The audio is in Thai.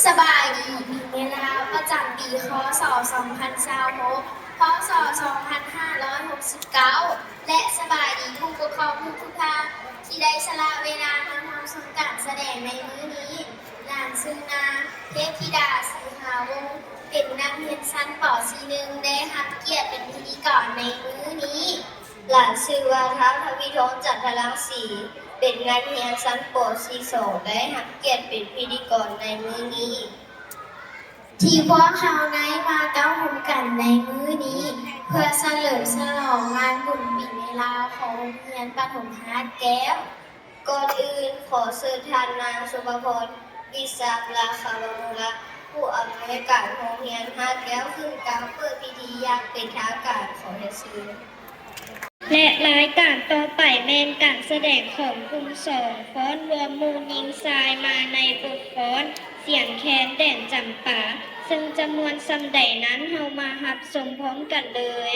สบายดีปีเวลาประจำปีคศ2026พศ2569และสบายดีผู้ปกครองทุกท่านที่ได้สละเวลามาร่วมชมการแสดงในมื้อนี้นางซึ่งนาเทพธิดาศรีหาวงศ์เป็นนักเรียนชั้นป .4 ได้รับเกียรติเป็นพิธีกรในมื้อนี้ หลานชื่อว่าท้าวทวีทองจันทรังสีเป็นนักเรียนชั้นป .4 ได้รับเกียรติเป็นพิธีกรในมื้อนี้ ที่พวกเขาได้มาเต้าหูกันในมื้อนี้ เพื่อเฉลิมฉลองงานบุญปีใหม่ลาวของโรงเรียนประถมฮาดแก้ว ก่อนอื่นขอเชิญท่านนางสุภพรวิสาราคาวงศ์ ผู้อำนวยการโรงเรียนฮาดแก้วขึ้นกล่าวเปิดพิธีอย่างเป็นทางการขอเรียนเชิญ และรายการต่อไปแม่นการแสดงของกลุ่มสองฟ้อนรวมหมู่หญิงชายมาในบทฟ้อนเสียงแคนแดนจำปาซึ่งจำนวนสำใดนั้นเฮามาหับชมพร้อมกันเลย